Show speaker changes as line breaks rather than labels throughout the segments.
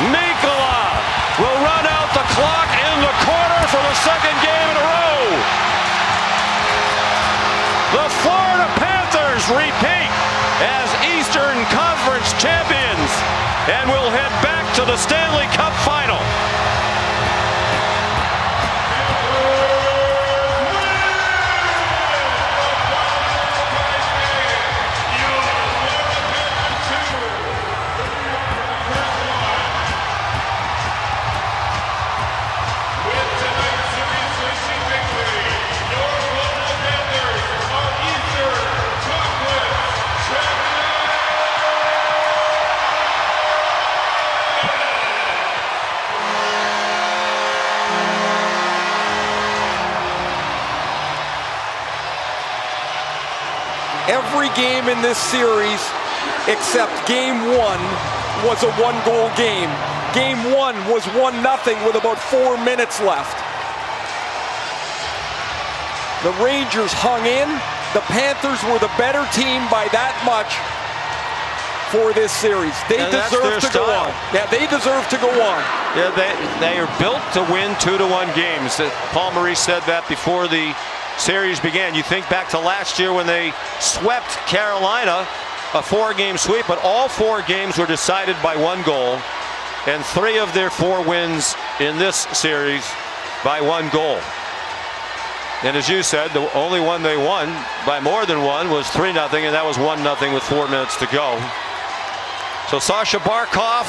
Mikkola will run out the clock in the corner for the second game in a row. The Florida Panthers repeat as Eastern Conference champions and will head back to the Stanley Cup final.
Every game in this series, except game one, was a one-goal game. Game one was 1-0 with about 4 minutes left. The Rangers hung in. The Panthers were the better team by that much for this series. They deserve to go on. Yeah, they deserve to go on.
Yeah, they are built to win 2-1 games. Paul Maurice said that before the series began. You think back to last year when they swept Carolina, a 4-game sweep, but all 4 games were decided by 1 goal, and 3 of their 4 wins in this series by 1 goal. And as you said, the only one they won by more than 1 was 3-0, and that was 1-0 with 4 minutes to go. So Sasha Barkov,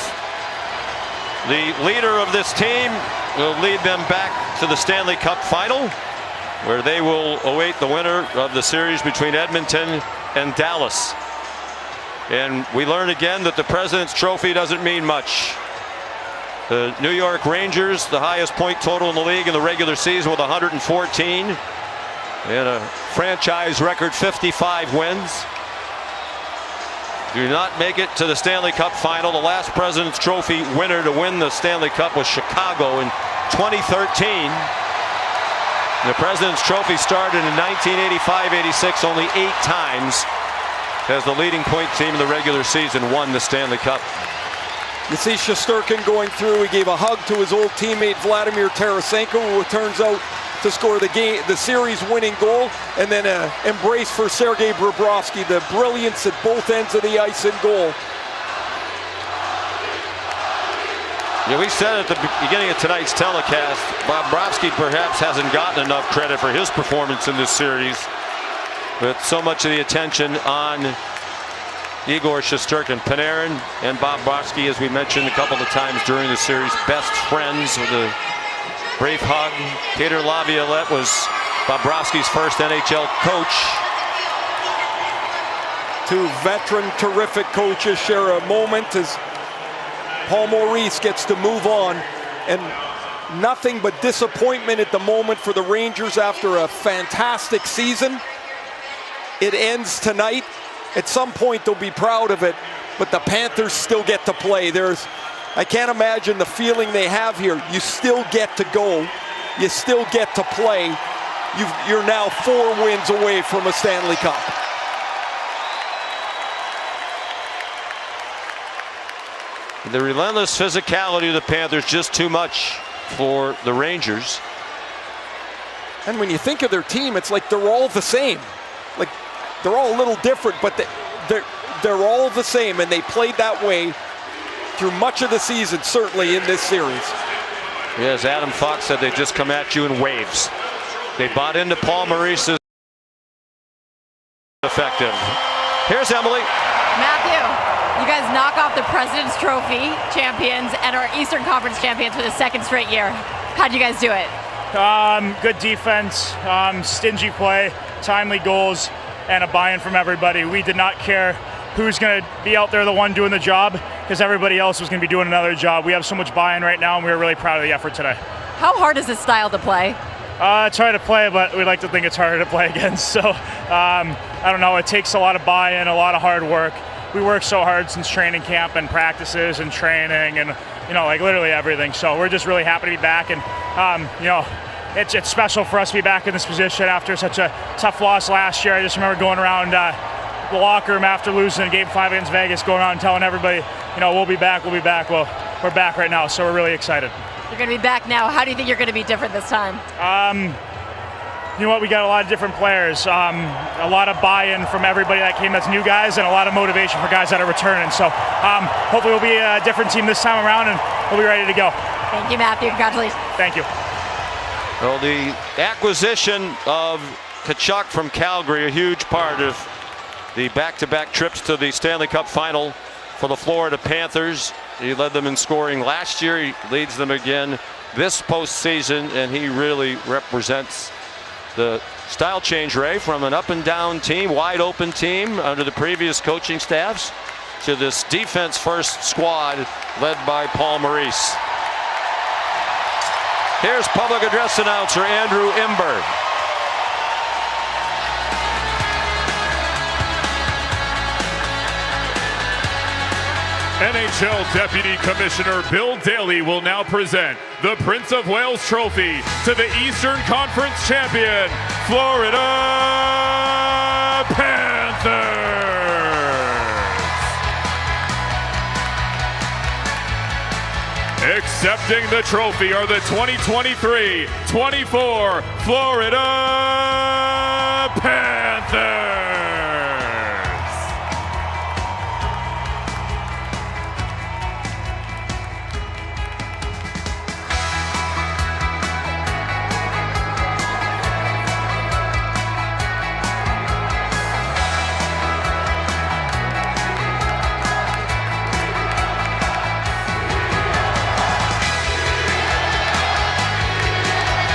the leader of this team, will lead them back to the Stanley Cup final, where they will await the winner of the series between Edmonton and Dallas. And we learn again that the President's Trophy doesn't mean much. The New York Rangers, the highest point total in the league in the regular season with 114, and a franchise record 55 wins, do not make it to the Stanley Cup final. The last President's Trophy winner to win the Stanley Cup was Chicago in 2013. The President's Trophy started in 1985-86, only 8 times as the leading point team in the regular season won the Stanley Cup.
You see Shesterkin going through. He gave a hug to his old teammate Vladimir Tarasenko, who turns out to score the series-winning goal, and then an embrace for Sergei Bobrovsky, the brilliance at both ends of the ice and goal.
Yeah, we said at the beginning of tonight's telecast, Bobrovsky perhaps hasn't gotten enough credit for his performance in this series, with so much of the attention on Igor Shesterkin. Panarin and Bobrovsky, as we mentioned a couple of times during the series, best friends with a brief hug. Peter Laviolette was Bobrovsky's first NHL coach.
2 veteran, terrific coaches share a moment as Paul Maurice gets to move on, and nothing but disappointment at the moment for the Rangers after a fantastic season. It ends tonight. At some point they'll be proud of it, but the Panthers still get to play. I can't imagine the feeling they have here. You still get to go. You still get to play. You're now 4 wins away from a Stanley Cup.
The relentless physicality of the Panthers, just too much for the Rangers.
And when you think of their team, it's like they're all the same. Like they're all a little different, but they're all the same, and they played that way through much of the season, certainly in this series.
Yes, Adam Fox said they just come at you in waves. They bought into Paul Maurice's effective. Here's Emily.
Matthew, you guys knock off the President's Trophy champions and our Eastern Conference champions for the 2nd straight year. How'd you guys do it?
Good defense, stingy play, timely goals, and a buy-in from everybody. We did not care who's going to be out there, the one doing the job, because everybody else was going to be doing another job. We have so much buy-in right now, and we were really proud of the effort today.
How hard is this style to play?
It's hard to play, but we like to think it's harder to play against. So, I don't know, it takes a lot of buy-in, a lot of hard work. We work so hard since training camp and practices and training and, like literally everything. So we're just really happy to be back. And, it's special for us to be back in this position after such a tough loss last year. I just remember going around the locker room after losing Game 5 against Vegas, going around and telling everybody, we'll be back, we'll be back. Well, we're back right now, so we're really excited.
You're going to be back now. How do you think you're going to be different this time?
You know what? We got a lot of different players, a lot of buy-in from everybody that came that's new guys, and a lot of motivation for guys that are returning. So hopefully we'll be a different team this time around, and we'll be ready to go.
Thank you, Matthew. Congratulations.
Thank you.
Well, the acquisition of Tkachuk from Calgary, a huge part of the back-to-back trips to the Stanley Cup final for the Florida Panthers. He led them in scoring last year. He leads them again this postseason, and he really represents the style change, Ray, from an up-and-down team, wide-open team under the previous coaching staffs to this defense-first squad led by Paul Maurice. Here's public address announcer Andrew Imber.
NHL Deputy Commissioner Bill Daly will now present the Prince of Wales Trophy to the Eastern Conference champion, Florida Panthers. Accepting the trophy are the 2023-24 Florida Panthers.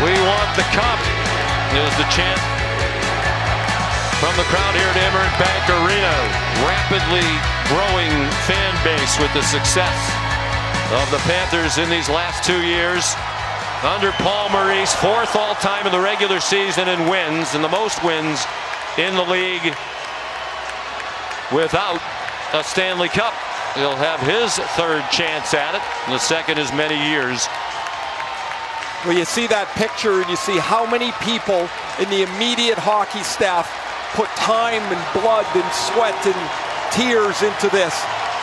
We want the cup is the chant from the crowd here at Emirates Bank Arena. Rapidly growing fan base with the success of the Panthers in these last 2 years. Under Paul Maurice, 4th all-time in the regular season in wins, and the most wins in the league without a Stanley Cup. He'll have his 3rd chance at it in the 2nd as many years.
Well, you see that picture and you see how many people in the immediate hockey staff put time and blood and sweat and tears into this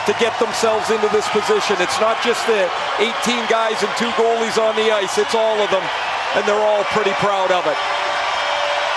to get themselves into this position. It's not just the 18 guys and 2 goalies on the ice, it's all of them, and they're all pretty proud of it.